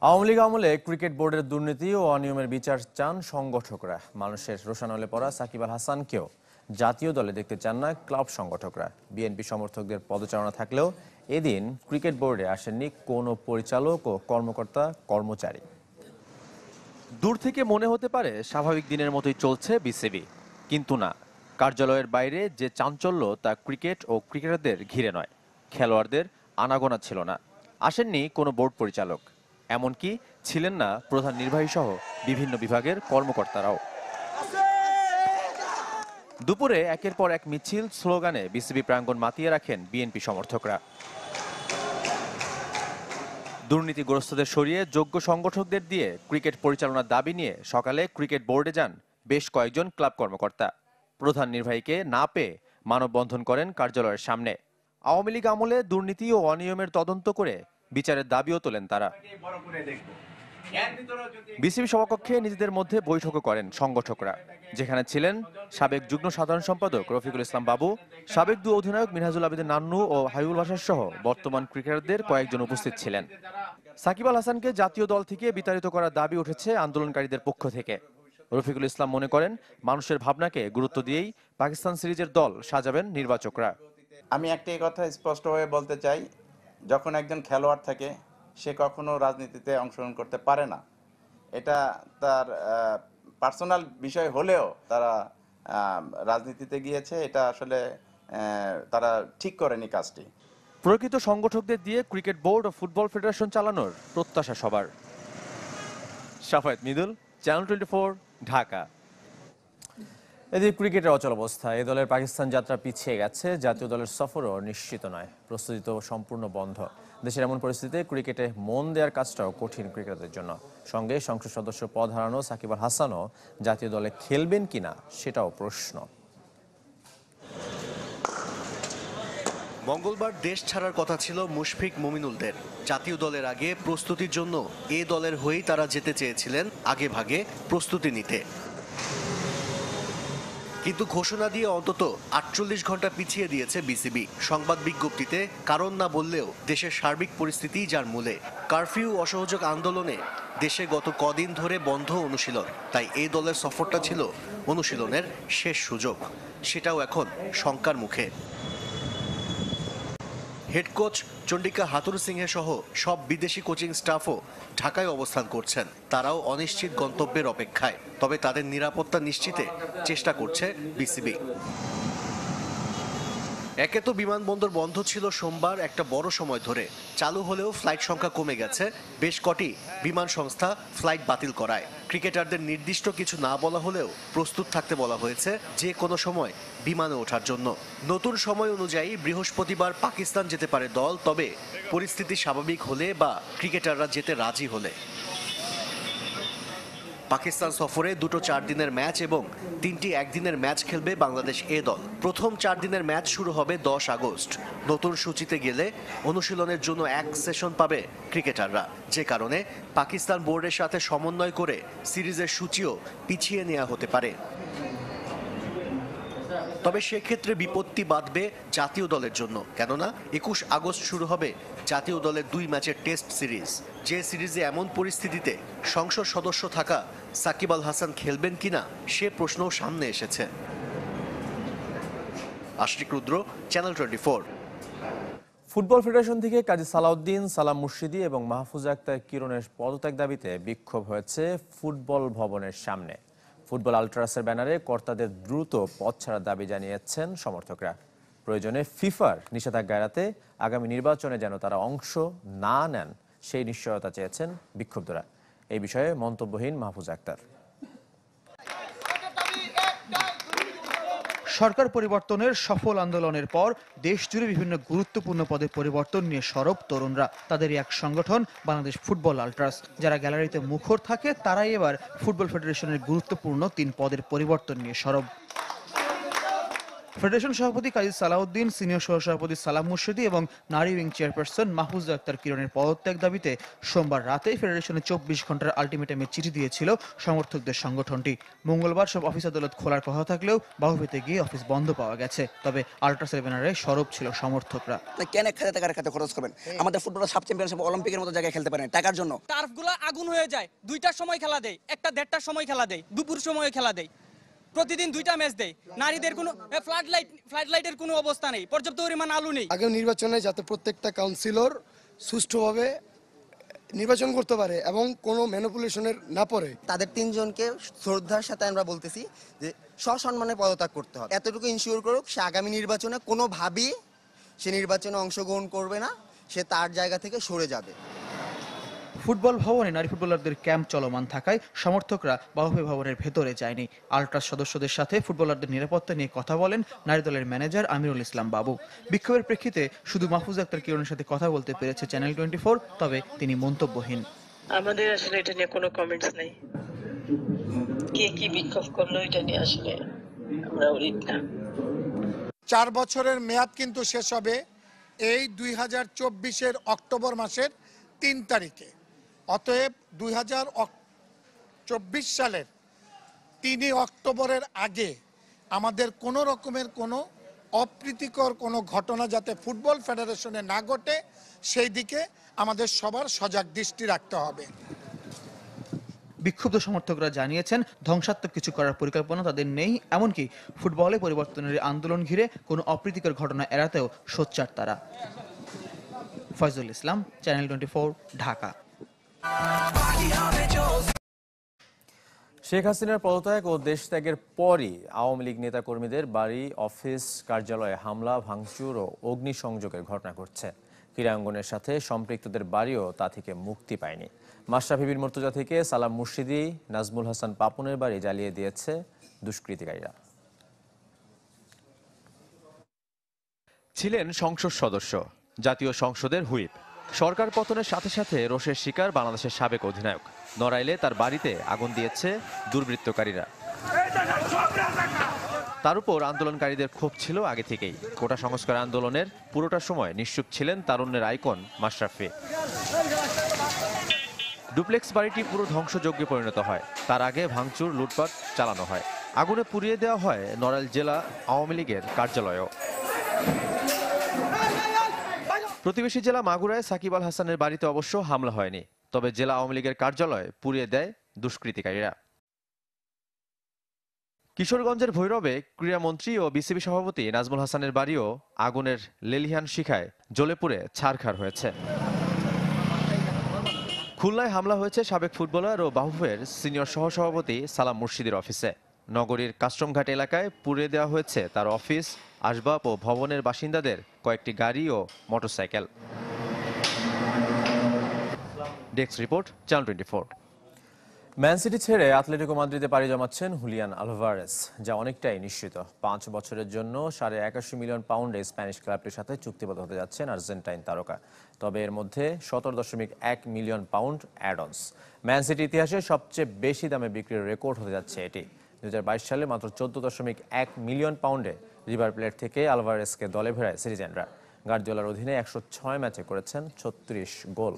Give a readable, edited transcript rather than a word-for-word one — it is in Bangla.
আওয়ামী লীগ আমলে ক্রিকেট বোর্ডের দুর্নীতি ও অনিয়মের বিচার চান সংগঠকরা। মানুষের রোষানলে পড়া সাকিব আল হাসানকেও জাতীয় দলে দেখতে চান না ক্লাব সংগঠকরা। বিএনপি সমর্থকদের পদচারণা থাকলেও এদিন ক্রিকেট বোর্ডে আসেননি কোনো পরিচালক ও কর্মচারী। দূর থেকে মনে হতে পারে স্বাভাবিক দিনের মতোই চলছে বিসিবি, কিন্তু না। কার্যালয়ের বাইরে যে চাঞ্চল্য তা ক্রিকেট ও ক্রিকেটারদের ঘিরে নয়। খেলোয়াড়দের আনাগোনা ছিল না, আসেননি কোনো বোর্ড পরিচালক, এমনকি ছিলেন না প্রধান নির্বাহী সহ বিভিন্ন বিভাগের কর্মকর্তারাও। দুপুরে একের পর এক মিছিল স্লোগানে বিসিবি প্রাঙ্গণ মাতিয়ে রাখেন বিএনপি সমর্থকরা। দুর্নীতিগ্রস্তদের সরিয়ে যোগ্য সংগঠকদের দিয়ে ক্রিকেট পরিচালনার দাবি নিয়ে সকালে ক্রিকেট বোর্ডে যান বেশ কয়েকজন ক্লাব কর্মকর্তা। প্রধান নির্বাহীকে না পেয়ে মানববন্ধন করেন কার্যালয়ের সামনে। আওয়ামী লীগ আমলে দুর্নীতি ও অনিয়মের তদন্ত করে বিচারের দাবিও তোলেন তারা। বিসিবি সভাকক্ষে নিজেদের মধ্যে বৈঠকও করেন সংগঠকরা, যেখানে ছিলেন সাবেক যুগ্ম সাধারণ সম্পাদক রফিকুল ইসলাম বাবু, সাবেক দুই অধিনায়ক মিনহাজুল আবেদিন নান্নু ও হাবিবুল বাশার সহ বর্তমান ক্রিকেটারদের কয়েকজন উপস্থিত ছিলেন। সাকিব আল হাসানকে জাতীয় দল থেকে বিতাড়িত করার দাবি উঠেছে আন্দোলনকারীদের পক্ষ থেকে। রফিকুল ইসলাম মনে করেন, মানুষের ভাবনাকে গুরুত্ব দিয়েই পাকিস্তান সিরিজের দল সাজাবেন নির্বাচকরা। আমি একটাই কথা স্পষ্টভাবে বলতে চাই, যখন একজন খেলোয়াড় থাকে সে কখনো রাজনীতিতে অংশগ্রহণ করতে পারে না। এটা তার পার্সোনাল বিষয় হলেও তারা রাজনীতিতে গিয়েছে, এটা আসলে তারা ঠিক করেনি কাজটি। প্রকৃত সংগঠকদের দিয়ে ক্রিকেট বোর্ড ও ফুটবল ফেডারেশন চালানোর প্রত্যাশা সবার। শাফায়েত মৃদুল, চ্যানেল 24, ঢাকা। এদিকে ক্রিকেটের অচল অবস্থা। এ দলের পাকিস্তান যাত্রা পিছিয়ে গেছে, জাতীয় দলের সফরও নিশ্চিত নয়, প্রস্তুতি তো সম্পূর্ণ বন্ধ। দেশের এমন পরিস্থিতিতে ক্রিকেটে মন দেওয়ার কাজটাও কঠিন ক্রিকেটারদের জন্য। সঙ্গে সংসদ সদস্য পদ হারানো সাকিব আল হাসানও জাতীয় দলে খেলবেন কিনা সেটাও প্রশ্ন। মঙ্গলবার দেশ ছাড়ার কথা ছিল মুশফিক মুমিনুলদের। জাতীয় দলের আগে প্রস্তুতির জন্য এ দলের হয়েই তারা যেতে চেয়েছিলেন আগে ভাগে প্রস্তুতি নিতে, কিন্তু ঘোষণা দিয়ে অন্তত 48 ঘন্টা পিছিয়ে দিয়েছে বিসিবি। সংবাদ বিজ্ঞপ্তিতে কারণ না বললেও দেশের সার্বিক পরিস্থিতি যার মূলে। কারফিউ, অসহযোগ আন্দোলনে দেশে গত কদিন ধরে বন্ধ অনুশীলন, তাই এই দলের সফরটা ছিল অনুশীলনের শেষ সুযোগ। সেটাও এখন শঙ্কার মুখে। হেড কোচ চন্ডিকা হাথুরু সিংহে সহ সব বিদেশি কোচিং স্টাফও ঢাকায় অবস্থান করছেন। তারাও অনিশ্চিত গন্তব্যের অপেক্ষায়, তবে তাদের নিরাপত্তা নিশ্চিতে চেষ্টা করছে বিসিবি। একে তো বিমানবন্দর বন্ধ ছিল সোমবার একটা বড় সময় ধরে, চালু হলেও ফ্লাইট সংখ্যা কমে গেছে। বেশ কটি বিমান সংস্থা ফ্লাইট বাতিল করায় ক্রিকেটারদের নির্দিষ্ট কিছু না বলা হলেও প্রস্তুত থাকতে বলা হয়েছে যে কোনো সময় বিমানে ওঠার জন্য। নতুন সময় অনুযায়ী বৃহস্পতিবার পাকিস্তান যেতে পারে দল, তবে পরিস্থিতি স্বাভাবিক হলে বা ক্রিকেটাররা যেতে রাজি হলে। পাকিস্তান সফরে দুটো 4 দিনের ম্যাচ এবং 3টি একদিনের ম্যাচ খেলবে বাংলাদেশ এ দল। প্রথম 4 দিনের ম্যাচ শুরু হবে 10 আগস্ট। নতুন সূচিতে গেলে অনুশীলনের জন্য 1 সেশন পাবে ক্রিকেটাররা, যে কারণে পাকিস্তান বোর্ডের সাথে সমন্বয় করে সিরিজের সূচিও পিছিয়ে নেওয়া হতে পারে। তবে সেক্ষেত্রে বিপত্তি বাঁধবে জাতীয় দলের জন্য, কেননা 21 আগস্ট শুরু হবে জাতীয় দলের 2 ম্যাচের টেস্ট সিরিজ। যে সিরিজে এমন পরিস্থিতিতে সংসদ সদস্য থাকা সাকিব আল হাসান খেলবেন কিনা সে প্রশ্নও সামনে এসেছে। আশিক রুদ্র, চ্যানেল 24। ফুটবল ফেডারেশন থেকে কাজী সালাউদ্দিন, সালাম মুর্শিদি এবং মাহফুজা আক্তার কিরণের পদত্যাগ দাবিতে বিক্ষোভ হয়েছে ফুটবল ভবনের সামনে। ফুটবল আল্ট্রাসের ব্যানারে কর্তাদের দ্রুত পদ ছাড়ার দাবি জানিয়েছেন সমর্থকরা। প্রয়োজনে ফিফার নিষেধাজ্ঞা এড়াতে আগামী নির্বাচনে যেন তারা অংশ না নেন সেই নিশ্চয়তা চেয়েছেন বিক্ষুব্ধরা। এই বিষয়ে মন্তব্যহীন মাহফুজা আক্তার। সরকার পরিবর্তনের সফল আন্দোলনের পর দেশ জুড়ে বিভিন্ন গুরুত্বপূর্ণ পদে পরিবর্তন নিয়ে সরব তরুণরা। তাদেরই এক সংগঠন বাংলাদেশ ফুটবল আল্ট্রাস। যারা গ্যালারিতে মুখর থাকে তারাই এবার ফুটবল ফেডারেশনের গুরুত্বপূর্ণ 3 পদের পরিবর্তন নিয়ে সরব। ফেডারেশন সভাপতি কাজী সালাউদ্দিন, সিনিয়র সহসভাপতি সালাম মুর্শিদি এবং নারী উইং চেয়ারপারসন মাহফুজা আক্তার কিরণের পদত্যাগ দাবিতে সোমবার রাতেই ফেডারেশনে 24 ঘন্টার আলটিমেটামের চিঠি দিয়েছিল সমর্থকদের সংগঠনটি। মঙ্গলবার সব অফিস আদালত খোলার কথা থাকলেও বাহুফেতে গিয়ে অফিস বন্ধ পাওয়া গেছে। তবে আল্ট্রাসের ব্যানারে সরব ছিল সমর্থকরা। কেন 1,000 টাকার খাতে খরচ করবেন? আমাদের ফুটবলার সাব চ্যাম্পিয়নশিপ অলিম্পিকের মতো জায়গায় খেলতে পারেন টাকার জন্য। টার্ফগুলো আগুন হয়ে যায়, 2টার সময় খেলা দেয়, 1টা-1.5টার সময় খেলা দেয়, দুপুর সময়ে খেলা দেয়, প্রতিদিন 2টা ম্যাচ দেয়। নারীদের কোনো ফ্লাড লাইটের কোনো অবস্থা নেই, পর্যাপ্ত পরিমাণ আলো নেই। আগামী নির্বাচনে যাতে প্রত্যেকটা কাউন্সিলর সুষ্ঠুভাবে নির্বাচন করতে পারে এবং কোনো ম্যানিপুলেশনের না পড়ে। তাদের 3 জনকে শ্রদ্ধার সাথে আমরা বলতেছি যে সসম্মানে পদত্যাগ করতে হবে। এতটুকু ইনশিওর করুক সে আগামী নির্বাচনে কোনোভাবেই সে নির্বাচনে অংশগ্রহণ করবে না, সে তার জায়গা থেকে সরে যাবে। ফুটবল ভবনে নারী ফুটবলারদের ক্যাম্প চলমান থাকায় সমর্থকরা বাহুফে ভবনের ভেতরে যায়নি। আল্ট্রাস সদস্যদের সাথে ফুটবলারদের নিরাপত্তা নিয়ে কথা বলেন নারী দলের ম্যানেজার আমিরুল ইসলাম বাবু। বিক্ষোভের প্রেক্ষিতে শুধু মাহফুজা আক্তার কিরণের সাথে কথা বলতে পেরেছে চ্যানেল 24, তবে তিনি মন্তব্যহীন। আমাদের আসলে এটা নিয়ে কোনো কমেন্টস নেই। কে কি বিক্ষোভ করলো এটা নিয়ে আসলে আমরা উড়িত না। 4 বছরের মেয়াদ কিন্তু শেষ হবে এই 2024-এর অক্টোবর মাসের 3 তারিখে। অতএব 2024 সালের 3 অক্টোবরের আগে আমাদের কোনো রকমের কোনো অপ্রীতিকর কোনো ঘটনা যাতে ফুটবল ফেডারেশনে না ঘটে সেই দিকে আমাদের সবার সজাগ দৃষ্টি রাখতে হবে। বিক্ষুব্ধ সমর্থকরা জানিয়েছেন ধ্বংসাত্মক কিছু করার পরিকল্পনা তাদের নেই, এমনকি ফুটবলে পরিবর্তনের আন্দোলন ঘিরে কোনো অপ্রীতিকর ঘটনা এড়াতেও সোচ্চার তারা। ফয়জুল ইসলাম, চ্যানেল 24, ঢাকা। শেখ হাসিনার পদত্যাগ ও দেশত্যাগের পরই আওয়ামী লীগ নেতাকর্মীদের বাড়ি, অফিস, কার্যালয়ে হামলা, ভাঙচুর ও অগ্নিসংযোগের ঘটনা ঘটছে। ক্রীড়াঙ্গনের সাথে সম্পৃক্তদের বাড়িও তা থেকে মুক্তি পায়নি। মাশরাফি বিন মুর্তজা থেকে সালাম মুর্শিদি, নাজমুল হাসান পাপনের বাড়ি জ্বালিয়ে দিয়েছে দুষ্কৃতিকারীরা। ছিলেন সংসদ সদস্য, জাতীয় সংসদের হুইপ। সরকার পতনের সাথে সাথে রোষের শিকার বাংলাদেশের সাবেক অধিনায়ক। নড়াইলে তার বাড়িতে আগুন দিয়েছে দুর্বৃত্তকারীরা। তার উপর আন্দোলনকারীদের ক্ষোভ ছিল আগে থেকেই। কোটা সংস্কার আন্দোলনের পুরোটা সময় নিশ্চুপ ছিলেন তারুণ্যের আইকন মাশরাফি। ডুপ্লেক্স বাড়িটি পুরো ধ্বংসযজ্ঞে পরিণত হয়। তার আগে ভাঙচুর, লুটপাট চালানো হয়। আগুনে পুড়িয়ে দেওয়া হয় নড়াইল জেলা আওয়ামী লীগের কার্যালয়ও। প্রতিবেশী জেলা মাগুরায় সাকিব আল হাসানের বাড়িতে অবশ্য হামলা হয়নি, তবে জেলা আওয়ামী লীগের কার্যালয় পুড়িয়ে দেয় দুষ্কৃতিকারীরা। কিশোরগঞ্জের ভৈরবে ক্রীড়ামন্ত্রী ও বিসিবি সভাপতি নাজমুল হাসানের বাড়িও আগুনের লেলিহান শিখায় জ্বলে পুড়ে ছারখার হয়েছে। খুলনায় হামলা হয়েছে সাবেক ফুটবলার ও বাহুফের সিনিয়র সহসভাপতি সালাম মুর্শিদির অফিসে। নগরীর কাস্টমঘাট এলাকায় পুড়িয়ে দেওয়া হয়েছে তার অফিস, আসবাব ও ভবনের বাসিন্দাদের কয়েকটি গাড়ি ও motorcycle. Desk report, channel 24। Man City ছেড়ে আতলেটিকো মাদ্রিদে পাড়ি জমাচ্ছেন হুলিয়ান আলভারেজ, যা অনেকটাই নিশ্চিত। 5 বছরের জন্য 81 মিলিয়ন পাউন্ডে স্প্যানিশ ক্লাবটির সাথে চুক্তিবদ্ধ হতে যাচ্ছেন আর্জেন্টাইন তারকা। তবে এর মধ্যে 17.1 million pound add-ons. Man city ইতিহাসে সবচেয়ে বেশি দামে বিক্রির রেকর্ড হতে যাচ্ছে এটি। 2022 সালে মাত্র 14.1 মিলিয়ন পাউন্ডে রিভার প্লেট থেকে আলভারেজকে দলে ভেড়ায় সিটিজেনরা। গার্দিওলার অধীনে 106 ম্যাচে করেছেন 36 গোল।